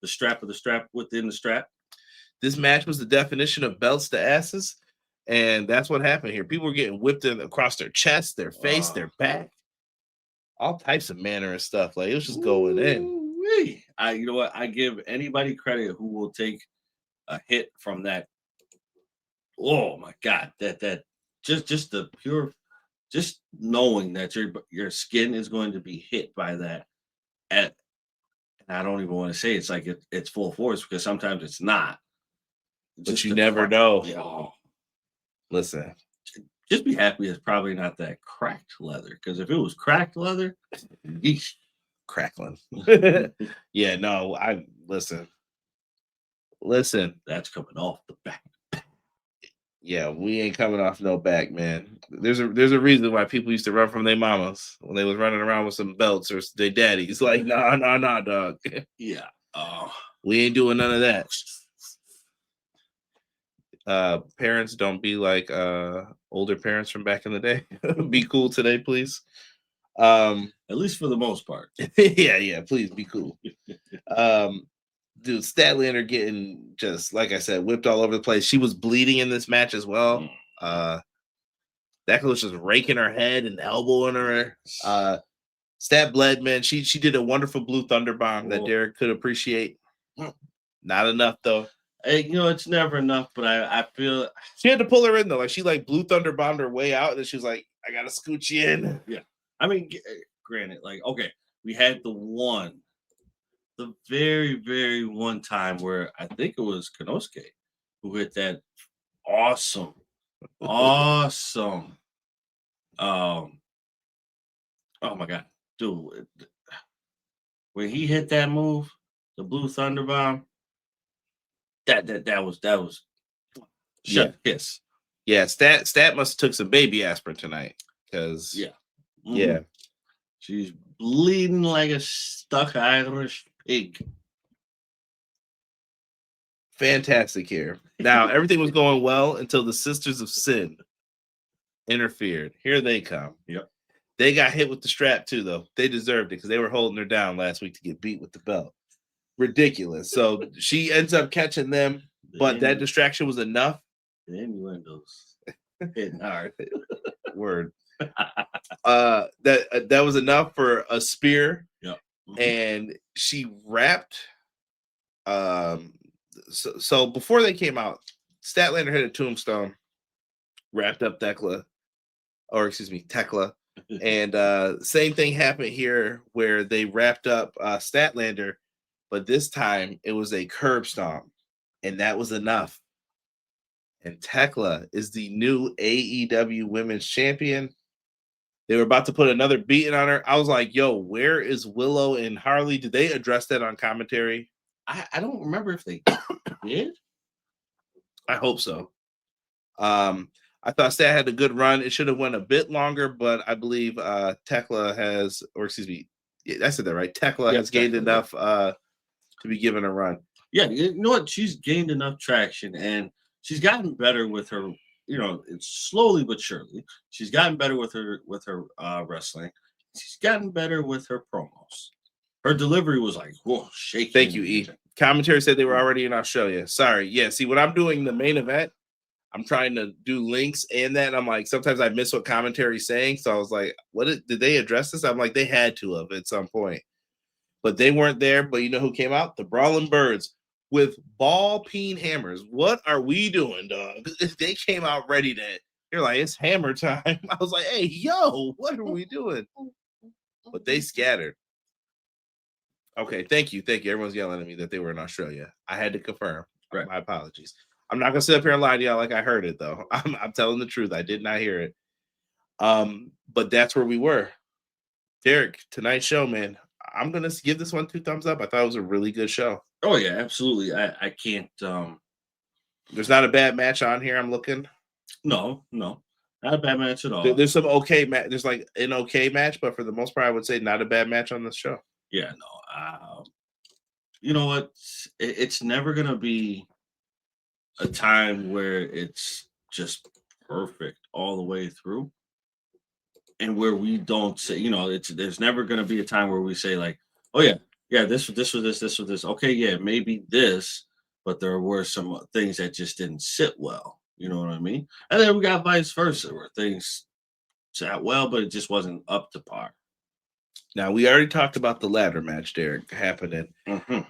The strap of the strap within the strap. This match was the definition of belts to asses. And that's what happened here. People were getting whipped across their chest, their face, their back. All types of manner and stuff. Like, it was just going in. You know what? I give anybody credit who will take a hit from that. Oh my God. That just the pure, just knowing that your skin is going to be hit by that. And I don't even want to say it's like it's full force, because sometimes it's not. But you never know. Oh. Listen. Just be happy it's probably not that cracked leather, because if it was cracked leather, yeesh. Crackling. Yeah, no, listen. That's coming off the back. Yeah, we ain't coming off no back, man. There's a reason why people used to run from their mamas when they was running around with some belts or their daddies. Like, nah, dog. Yeah. We ain't doing none of that. Parents, don't be like older parents from back in the day. Be cool today, please. At least for the most part. Yeah, please be cool. Dude, Statlander getting, just like I said, whipped all over the place. She was bleeding in this match as well. Thekla was just raking her head and elbowing her. Stat bled, man. She did a wonderful blue thunder bomb that Derek could appreciate. Not enough though. Hey, it's never enough, but I feel she had to pull her in though. Like, she blue thunder bombed her way out, and then she was like, I gotta scoot you in. Yeah. I mean, granted, like, okay, we had the very, very one time where I think it was Konosuke who hit that awesome. Oh my God, dude, when he hit that move, the blue thunder bomb, that was kiss. Yeah, Stat must have took some baby aspirin tonight, because yeah, she's bleeding like a stuck Irish pig. Fantastic here. Now, everything was going well until the Sisters of Sin interfered. Here they come. Yep. They got hit with the strap too, though. They deserved it, because they were holding her down last week to get beat with the belt. Ridiculous. So she ends up catching them, but that distraction was enough. The innuendos hitting hard. Word. That was enough for a spear. Yep. And she wrapped. So before they came out, Statlander hit a tombstone, wrapped up Thekla. And same thing happened here, where they wrapped up Statlander, but this time it was a curb stomp, and that was enough. And Thekla is the new AEW Women's Champion. They were about to put another beating on her. I was like, yo, where is Willow and Harley? Did they address that on commentary? I don't remember if they did. I hope so. I thought Stat had a good run. It should have went a bit longer, but I believe Thekla has, or excuse me, I said that right. Thekla has gained enough to be given a run. Yeah, you know what? She's gained enough traction, and she's gotten better with her. It's slowly but surely. She's gotten better with her wrestling. She's gotten better with her promos. Her delivery was like, whoa, shaky. Thank you, E. Commentary said they were already in Australia. Sorry. Yeah, see, when I'm doing the main event, I'm trying to do links and that. And I'm like, sometimes I miss what commentary's saying. So I was like, did they address this? I'm like, they had to have at some point. But they weren't there. But you know who came out? The Brawling Birds with ball peen hammers. What are we doing, dog? They came out ready to. You're like, it's hammer time. I was like, hey, yo, what are we doing? But they scattered. Okay, thank you. Everyone's yelling at me that they were in Australia. I had to confirm. Right. My apologies. I'm not gonna sit up here and lie to y'all like I heard it though. I'm telling the truth. I did not hear it. But that's where we were. Derek, tonight's show, man. I'm gonna give this one 2 thumbs up. I thought it was a really good show. Oh yeah, absolutely. I can't. There's not a bad match on here. I'm looking. No, not a bad match at all. There's some okay match. There's like an okay match, but for the most part, I would say not a bad match on this show. Yeah, no. You know what? It's never gonna be a time where it's just perfect all the way through, and where we don't say, there's never gonna be a time where we say like, oh yeah, this was this. Okay, yeah, maybe this, but there were some things that just didn't sit well. You know what I mean? And then we got vice versa, where things sat well, but it just wasn't up to par. Now, we already talked about the ladder match, Derek, happening. Mm-hmm.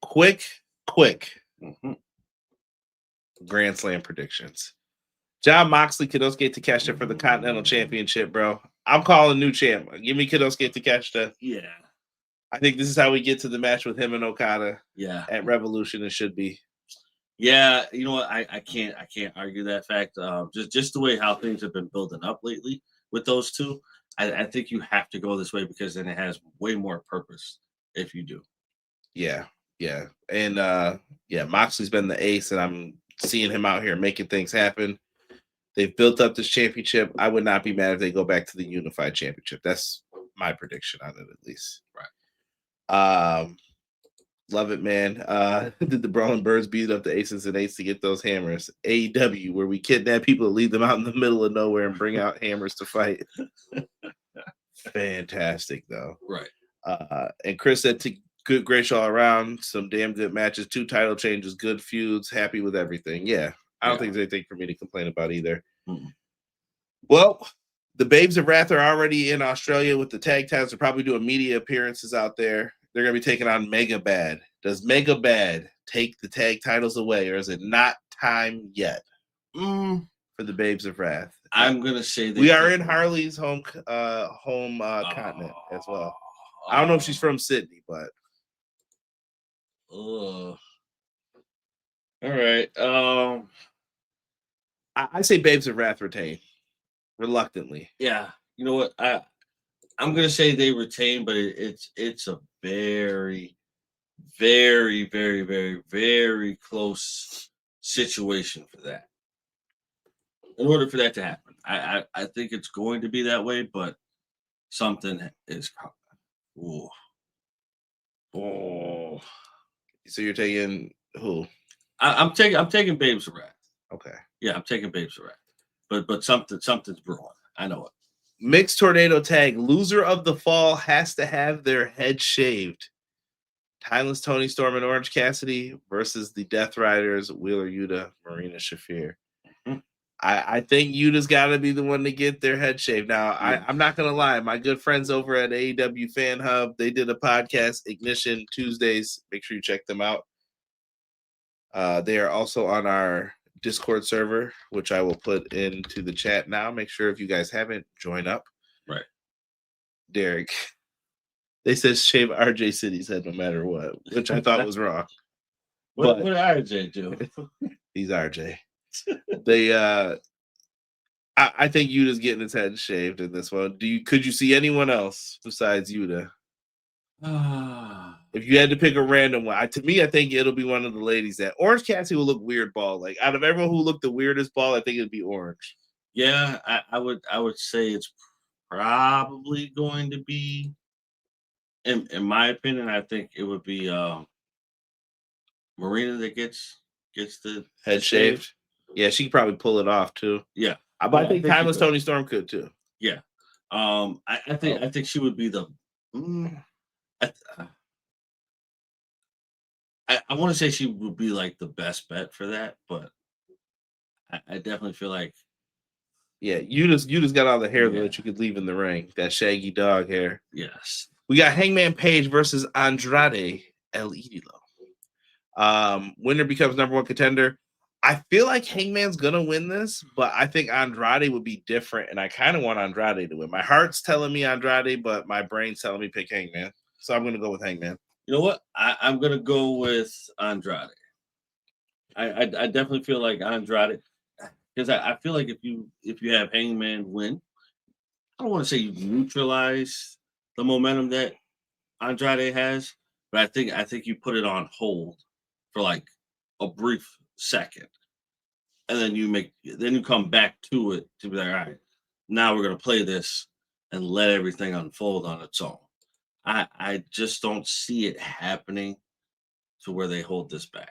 Quick. Mm-hmm. Grand Slam predictions. Jon Moxley, Kinosuke Takeshita for the Continental Championship, bro. I'm calling new champ. Give me Kinosuke Takeshita. Yeah. I think this is how we get to the match with him and Okada. Yeah. At Revolution, it should be. Yeah, you know what? I can't argue that fact. Just the way how things have been building up lately with those two, I think you have to go this way because then it has way more purpose if you do. Yeah. And Moxley's been the ace, and I'm seeing him out here making things happen. They've built up this championship. I would not be mad if they go back to the unified championship. That's my prediction on it, at least. Right. Love it, man. Did the Brawling Birds beat up the Aces and Eights to get those hammers? AEW, where we kidnap people, leave them out in the middle of nowhere, and bring out hammers to fight. Fantastic, though. Right. And Kris said, good, great all around. Some damn good matches. 2 title changes, good feuds. Happy with everything. Yeah. I don't think there's anything for me to complain about either. Mm-hmm. Well, the Babes of Wrath are already in Australia with the tag titles. They're probably doing media appearances out there. They're going to be taking on Mega Bad. Does Mega Bad take the tag titles away, or is it not time yet for the Babes of Wrath? I'm going to say we are in Harley's home continent as well. I don't know if she's from Sydney, but. All right. I say Babes of Wrath retain reluctantly. Yeah. You know what? I'm gonna say they retain, but it's a very, very, very, very, very close situation for that. In order for that to happen, I think it's going to be that way, but something is coming. Oh. So you're taking who? I'm taking Babes of Wrath. Okay. Yeah, I'm taking Babes of Wrath. But something's brewing. I know it. Mixed tornado tag. Loser of the fall has to have their head shaved. Timeless Tony Storm and Orange Cassidy versus the Death Riders, Wheeler Yuta, Marina Shafir. Mm-hmm. I think Yuta's got to be the one to get their head shaved. Now, I'm not going to lie. My good friends over at AEW Fan Hub, they did a podcast, Ignition Tuesdays. Make sure you check them out. They are also on our Discord server, which I will put into the chat now. Make sure if you guys haven't, join up. Right. Derek, they said shave RJ City's head no matter what, which I thought was wrong. What did RJ do? He's RJ. They I think Yuta's getting his head shaved in this one. Could you see anyone else besides Yuta? If you had to pick a random one, to me, I think it'll be one of the ladies. That Orange Cassidy will look weird bald. Like out of everyone who looked the weirdest bald, I think it'd be Orange. Yeah, I would say it's probably going to be. In my opinion, I think it would be Marina that gets the Head shaved. Yeah, she could probably pull it off too. Yeah. But I think Timeless Tony Storm could too. Yeah. I think she would be the I want to say she would be like the best bet for that, but I definitely feel like you just got all the hair that you could leave in the ring. That shaggy dog hair. Yes. We got Hangman Page versus Andrade El Idolo. Winner becomes number one contender. I feel like Hangman's gonna win this, but I think Andrade would be different, and I kind of want Andrade to win. My heart's telling me Andrade, but my brain's telling me pick Hangman. So I'm gonna go with Hangman. You know what? I'm gonna go with Andrade. I definitely feel like Andrade, because I feel like if you have Hangman win, I don't want to say you neutralize the momentum that Andrade has, but I think you put it on hold for like a brief second, and then you come back to it to be like, all right, now we're gonna play this and let everything unfold on its own. I just don't see it happening to where they hold this back.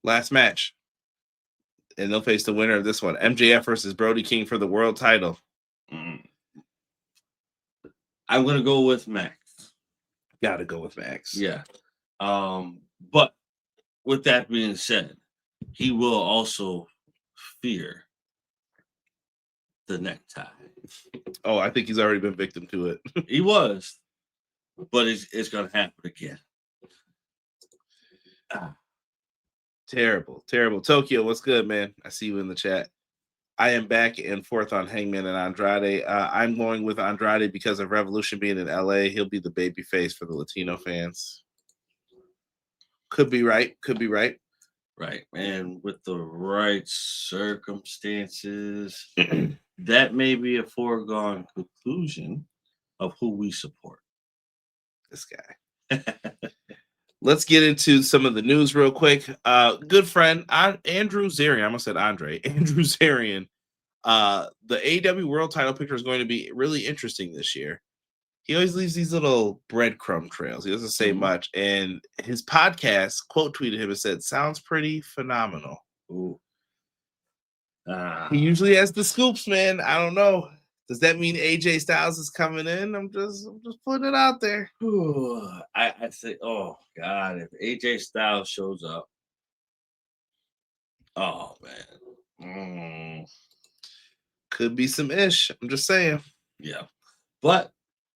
Last match, and they'll face the winner of this one: MJF versus Brody King for the world title. I'm gonna go with Max. Gotta go with Max. Yeah. But with that being said, he will also fear the necktie. Oh, I think he's already been victim to it. He was, but it's gonna happen again. Terrible. Tokyo, what's good, man? I see you in the chat. I am back and forth on Hangman and Andrade. I'm going with Andrade because of Revolution being in LA. He'll be the baby face for the Latino fans. Could be right. Right. And with the right circumstances, that may be a foregone conclusion of who we support. This guy. Let's get into some of the news real quick. Good friend, Andrew Zarian. I almost said Andre. Andrew Zarian. The AEW World Title picture is going to be really interesting this year. He always leaves these little breadcrumb trails. He doesn't say much. And his podcast quote tweeted him and said, "Sounds pretty phenomenal." Ooh. He usually has the scoops, man. I don't know. Does that mean AJ Styles is coming in? I'm just putting it out there. I say, oh God, if AJ Styles shows up, oh man, could be some ish. I'm just saying. Yeah, but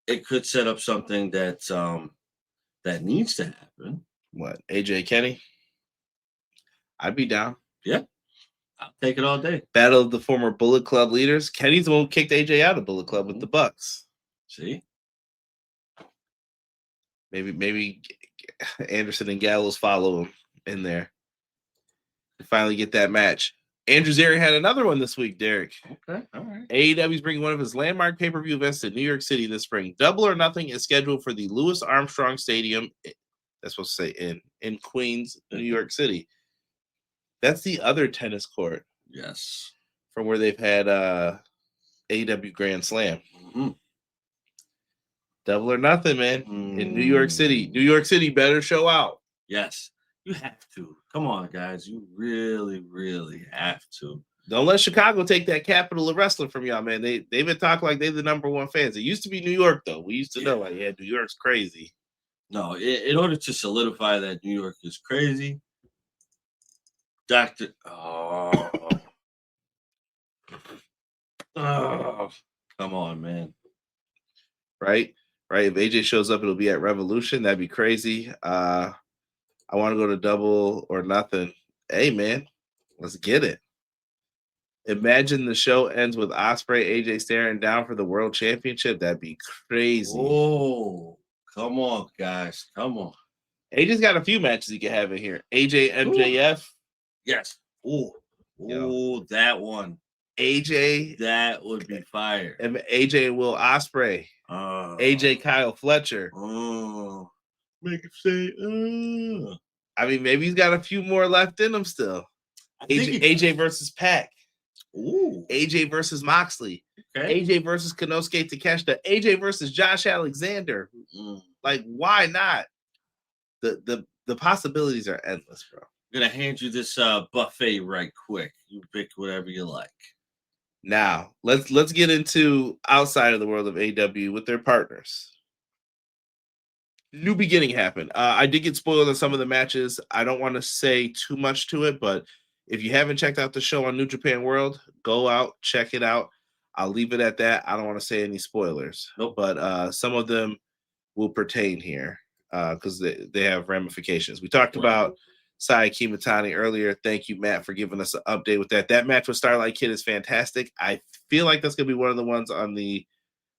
it could set up something that that needs to happen. What, AJ Kenny? I'd be down. Yeah. I'll take it all day. Battle of the former Bullet Club leaders. Kenny's the one who kicked AJ out of Bullet Club with the Bucks. See? Maybe Anderson and Gallows follow him in there to finally get that match. Andrew Zarian had another one this week, Derek. Okay, all right. AEW's bringing one of his landmark pay-per-view events to New York City this spring. Double or Nothing is scheduled for the Louis Armstrong Stadium. That's supposed to say in Queens, New York City. That's the other tennis court. Yes. From where they've had AEW Grand Slam. Mm-hmm. Double or Nothing, man. In New York City. New York City better show out. Yes. You have to. Come on, guys. You really, really have to. Don't let Chicago take that capital of wrestling from y'all, man. They've been talking like they're the number one fans. It used to be New York, though. We used to know, like, New York's crazy. No, in order to solidify that New York is crazy, oh, come on, man. Right. If AJ shows up, it'll be at Revolution. That'd be crazy. I want to go to Double or Nothing. Hey, man, let's get it. Imagine the show ends with Ospreay, AJ staring down for the world championship. That'd be crazy. Oh, come on, guys. Come on. AJ's got a few matches he can have in here. AJ, MJF. Ooh. Yes. Oh, that one. AJ. That would be fire. And AJ and Will Ospreay. AJ Kyle Fletcher. Make it say, I mean, maybe he's got a few more left in him still. AJ versus Pac. Ooh. AJ versus Moxley. Okay. AJ versus Konosuke Takeshita. AJ versus Josh Alexander. Like, why not? The the possibilities are endless, bro. I'm gonna hand you this buffet right quick. You pick whatever you like. Now, let's get into outside of the world of AEW with their partners. New beginning happened. I did get spoiled on some of the matches. I don't want to say too much to it, but if you haven't checked out the show on New Japan World, go out, check it out. I'll leave it at that. I don't want to say any spoilers, Nope. But some of them will pertain here because they have ramifications. We talked about Saya Kimitani earlier. Thank you, Matt, for giving us an update with that. That match with Starlight Kid is fantastic. I feel like that's going to be one of the ones on the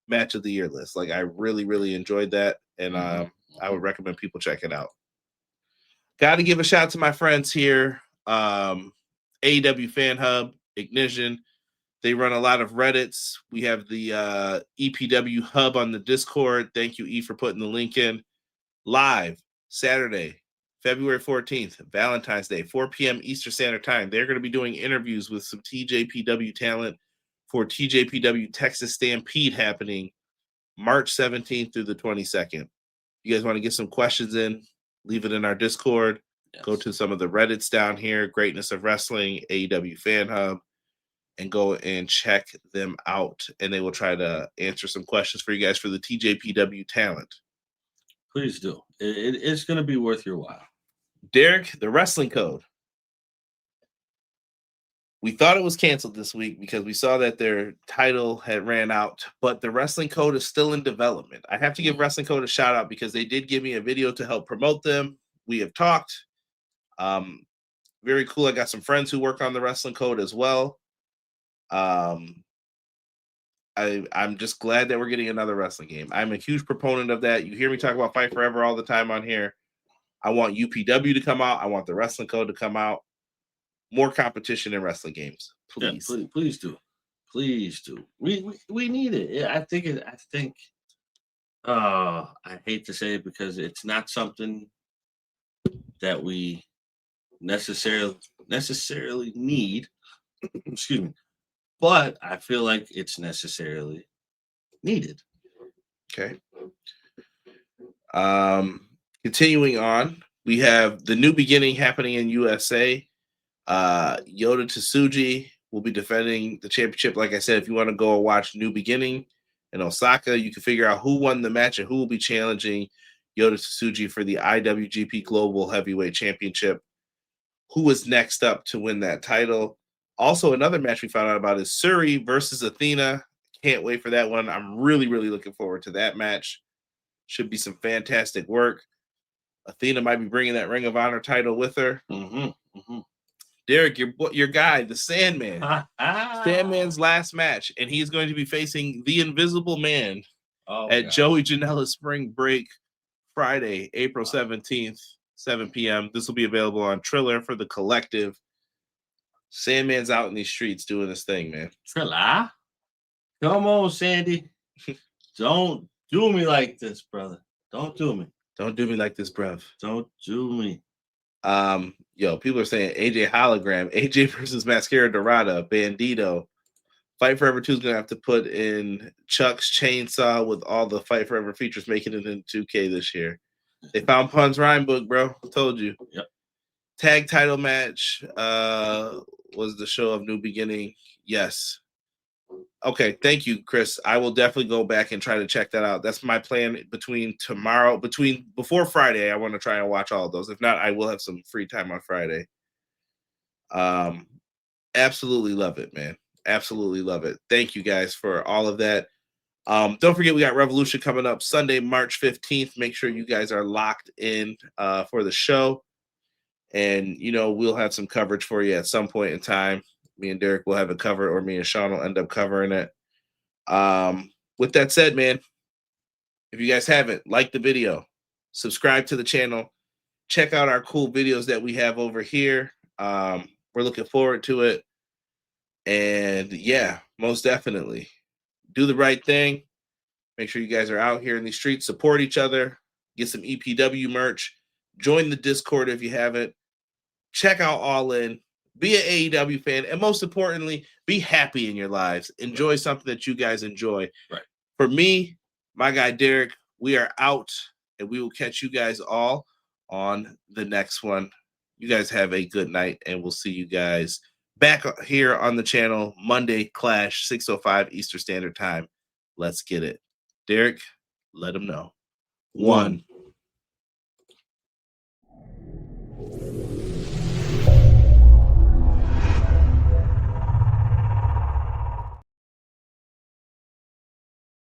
match of the year list. Like, I really, really enjoyed that, and I would recommend people check it out. Got to give a shout out to my friends here, AEW Fan Hub, Ignition. They run a lot of Reddits. We have the EPW Hub on the Discord. Thank you, E, for putting the link in. Live Saturday, February 14th, Valentine's Day, 4 p.m. Eastern Standard Time. They're going to be doing interviews with some TJPW talent for TJPW Texas Stampede happening March 17th through the 22nd. You guys want to get some questions in, leave it in our Discord. Yes. Go to some of the Reddits down here, Greatness of Wrestling, AEW Fan Hub, and go and check them out. And they will try to answer some questions for you guys for the TJPW talent. Please do. It's going to be worth your while. Derek, the Wrestling Code. We thought it was canceled this week because we saw that their title had ran out, but the Wrestling Code is still in development. I have to give Wrestling Code a shout out because they did give me a video to help promote them. We have talked. Very cool. I got some friends who work on the Wrestling Code as well. I'm just glad that we're getting another wrestling game. I'm a huge proponent of that. You hear me talk about Fight Forever all the time on here. I want UPW to come out. I want the Wrestling Code to come out. More competition in wrestling games, please. Yeah, please do. Please do. We need it. I hate to say it because it's not something that we necessarily need. Excuse me. But I feel like it's necessarily needed. Okay. Continuing on, we have the New Beginning happening in USA. Yota Tsuji will be defending the championship. Like I said, if you want to go and watch New Beginning in Osaka, you can figure out who won the match and who will be challenging Yota Tsuji for the IWGP Global Heavyweight Championship. Who is next up to win that title? Also, another match we found out about is Suri versus Athena. Can't wait for that one. I'm really, really looking forward to that match. Should be some fantastic work. Athena might be bringing that Ring of Honor title with her. Derek, your guy, the Sandman. Sandman's last match, and he's going to be facing the Invisible Man at Joey Janela's Spring Break Friday, April 17th, 7 p.m. This will be available on Triller for the Collective. Sandman's out in these streets doing his thing, man. Triller? Come on, Sandy. Don't do me like this, brother. Don't do me. Don't do me like this, bruv. Don't do me. People are saying AJ Hologram, AJ versus Mascara Dorada, Bandito. Fight Forever 2 is going to have to put in Chuck's Chainsaw with all the Fight Forever features making it in 2K this year. They found Pun's rhyme book, bro. I told you. Yep. Tag title match was the show of New Beginning. Yes. Okay, thank you, Chris. I will definitely go back and try to check that out. That's my plan before Friday. I want to try and watch all of those. If not, I will have some free time on Friday. Absolutely love it, man. Absolutely love it. Thank you guys for all of that. Don't forget, we got Revolution coming up Sunday, March 15th. Make sure you guys are locked in for the show. And, we'll have some coverage for you at some point in time. Me and Derek will have it covered, or me and Sean will end up covering it. With that said, man, if you guys haven't, like the video, subscribe to the channel, check out our cool videos that we have over here. We're looking forward to it. And yeah, most definitely do the right thing. Make sure you guys are out here in the streets, support each other, get some EPW merch, join the Discord if you haven't, check out All In. Be an AEW fan, and most importantly, be happy in your lives. Enjoy something that you guys enjoy. Right. For me, my guy Derek, we are out, and we will catch you guys all on the next one. You guys have a good night, and we'll see you guys back here on the channel Monday Clash, 6:05 Eastern Standard Time. Let's get it. Derek, let them know. 1.